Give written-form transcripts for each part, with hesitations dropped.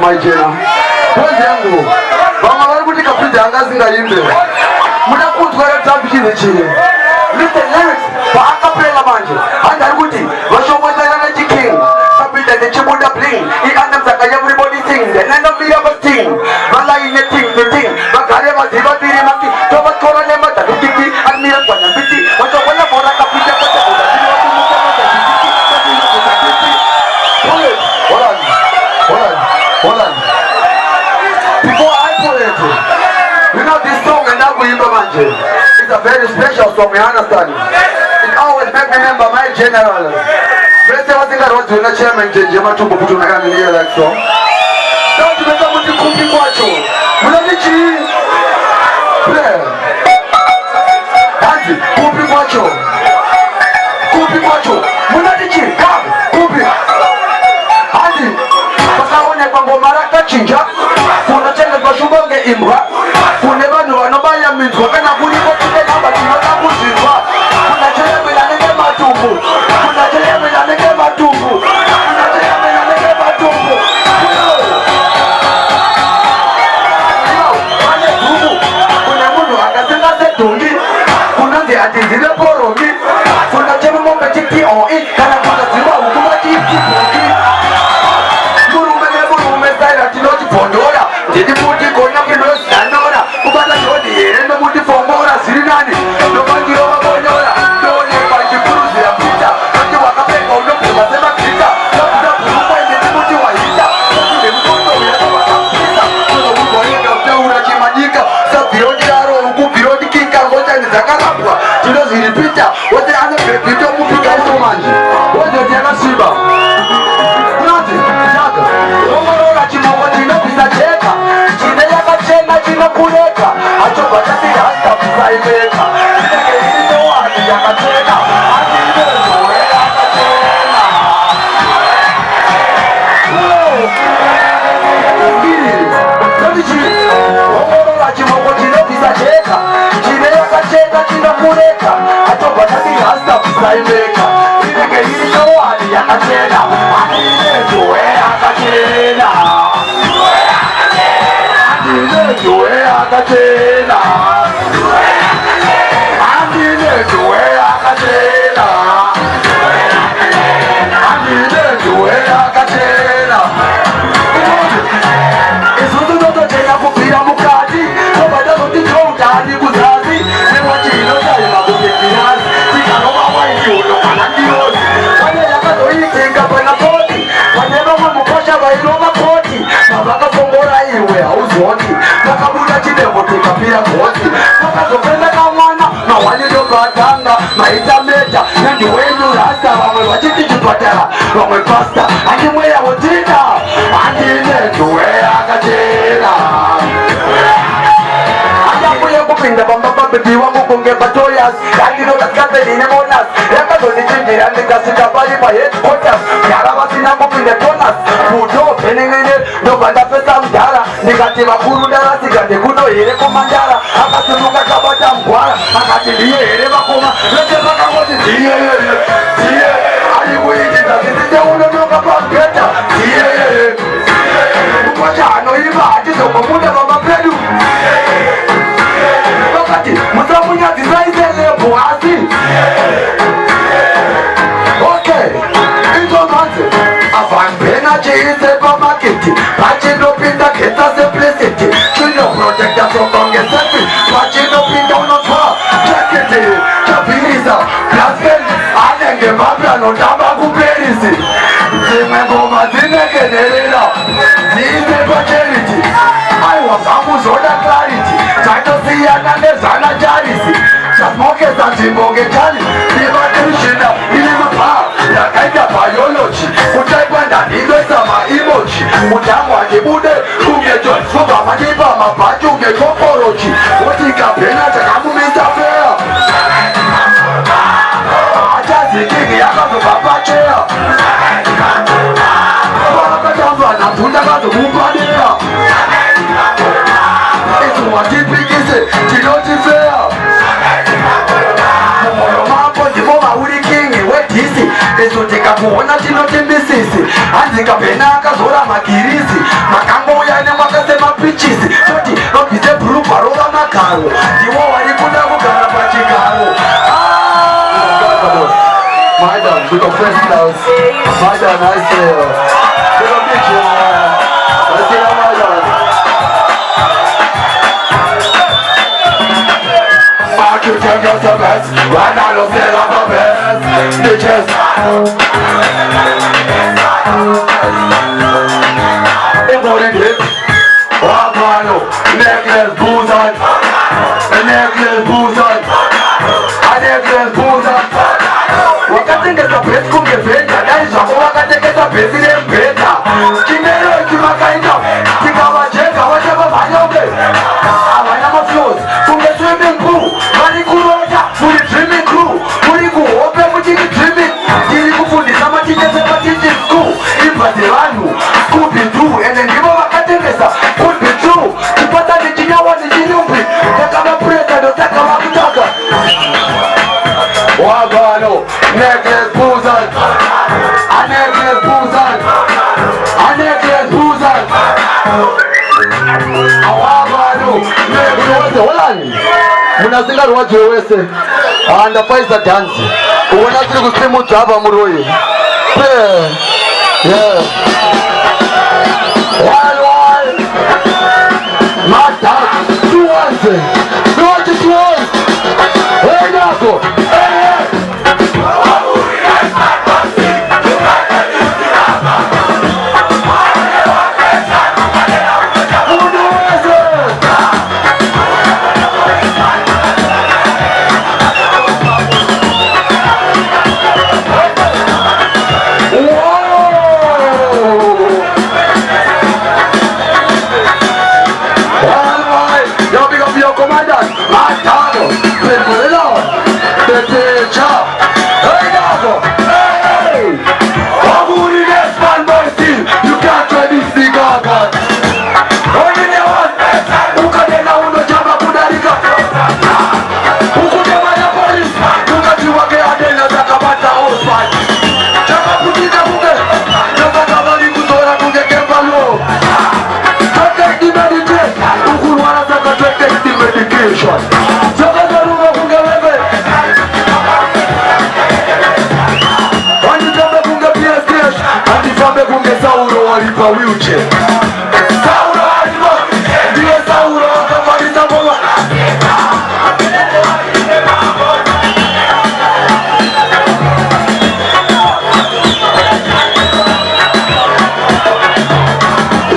my channel. Kwanza yangu bama bari kuti kapita angazinga yimbe muda kutwara tabishine chine listen lyrics ba akapela manje anda kuti bashomweza na king kapita the chibuda bling I andam saka everybody sing then end up the other thing bala in the thing bakare maziba tiri maki to bakora ne mata kiki admira kwa for me, understand? It always make me remember my general. Bless you, I think I was doing a chairman, Jema to put on a hand in here like so. Don't you make up with the cookie quacho? Will I get you? Play. Auntie, cookie quacho. Cookie quacho. Will I get you? Come, cookie. Auntie, pakaone kwa maraka chinja. Kuna chenga kwa shubonge imbwa. Kuna banu wanobaya minzwa. Kana kuliko kike namba kinota kushizwa. Kuna chenga bila nige matumbu. Kuna chenga bila nige matumbu. Kuna chenga bila nige matumbu. Kuna mundu akasenga setungi. Kuna nzi atizile porogi. Kuna chemi mombe chiki oi. Kana kuna ziwa ukuma chiki poki. Murume saira tinochi pondora. Jidi muti konya kino sanora. Kubata jodi endo muti fongora sirinani. Nopandi roba pondora. Done panchi kuruzi ya pita. Kati wakapeka unopu masema kita. Kapita kurupa ende muti wa hita. Kati mkoto ya wakapita. Kuna ukoyenga uteura chimanyika. Sa pirodi aro uku pirodi kika. Ngoja ni zakalapwa. Tino zilipita. Wote ane pepito mupika uso manji. Wote tiana shiba. Nati, jaga. Omorola chimoko chino pisa cheka. Chine yaka chena chino kuleka. Acho batati hasta pisa imeka. Chine hito wani yaka chena. Ati imezo yaka chena. Omorola chimoko chino pisa cheka. Chine yaka chena chino kuleka. Acho batati hasta pisa imeka. Chine hito wani yaka chena. Ati imezo yaka chena. Joe akachena. Andine Joe akachena. Andine Joe akachena. Isuzu toto chena kupira mukati. Sobada zoti chonga ni kuzazi. Newa chino chai mabuke kiasi. Tika noma waini uno kanangirozi. Kanye yakato ikinga pena poti. Kanyema mukosha wailoma poti. Mabaka fongora iwe hauzoni. Makabuda chidemo tukapira kozi. Makazopenda kamwana. Mawani dobatanga. Maita meja. Nandi wenu rasta. Wamwe wachiti chupatara. Wamwe pasta. Andi mwea wotina. Andi netuwe akachena. Akakuye kupinda bambaba bebi wangu kunge batoyas. Andi no taskate nine monas. Yakazo ni chingira nikasika bali pa headquarters. Yaraba sina kupinda tonas. Puto peningine. No banda pesa mdara. Nikati makuru dara sigande kuno ere komandara. Akasimuka kabata mkwara. Akati liye ere makoma. Lete maka ngozi tiye. Tiye. Aliwuhitiza sisite unonoka pangeta. Tiye. Mkwacha ano iba atizo komuda mama pedu. Wakati musamunya zizaizele buhasi. Okay. Ito manze. Avampena cheese pa maketi. Pachino pinda keta simplicity. Chino protector so konge selfie. Pachino pinda unotwa. Chakete. Chapiriza. Plaspen. Anenge mabra no tamba kuperisi. Zime goma zinege nerela. Zize pa charity. I was amu zoda clarity. Taito siya nane zana jarisi. Chasmoke zanjimboge chali. Diva krishina. Ilima pa. Yakaita biology. Kutaipanda nido sama emoji. Mutamu akibude. Ungejon suba manipa mapachu ungekoporochi. Wotika pena chakamu misa fea. Acha zikiki yaka zubapachea. Wakatamba na tunda kazo mupadea. Isu watipikise. Chinoti fea. Moyo mapo jimo mauri kingi wetisi. Isu tika kuona chinoti mbisisi. Anzika pena kazora makirisi. Makambo ya ene wakasema pichisi. Choti wapise buru parola makaro. Jiwo walikuda kugara pachikaro. Madam, we got first class. Madam, I say, we got picture. I see how madam. You take us the best. Right now, you say I'm the best. Bitches. Important hit. Wapano. Necklace, booze on. Necklace, booze on. I negepuza wakatengesa pesi kungepeta dai zvako wakatengesa pesi rempeta chimero chimakaita tikavajeka vachevavhanyonge havana maflos kunge swimming pool vari kurota muri dreaming crew muri kuhope muchiri dreaming tiri kufundisa matichese matiching school imba dzevanhu scooby-doo ende ndivo vakatengesa football chipata nechinyawa nechinyumbi takavapuresa ndotakava kutaka wagano nekepuzan anekepuzan anekepuzan awagano nekepuzan holani munasingarwadziwe wese ndafaisa dhanzi uona tiri kusimudzwa apa muroyi wheelchair. Sauro alimo, ndiye Sauro akamaliza mola.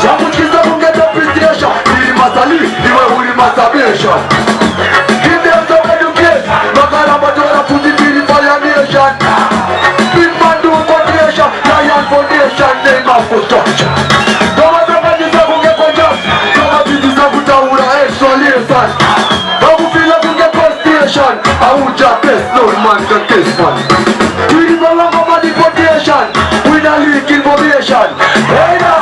Jamuchiza kungeta appreciation, ili masali, iwe uli masturbation. In the end of education, makala matora kujitiri violation. Big man do foundation, Lion Foundation, name of construction. I would just test no man can test one. We is no longer manipulation. We not leak information. Hey now.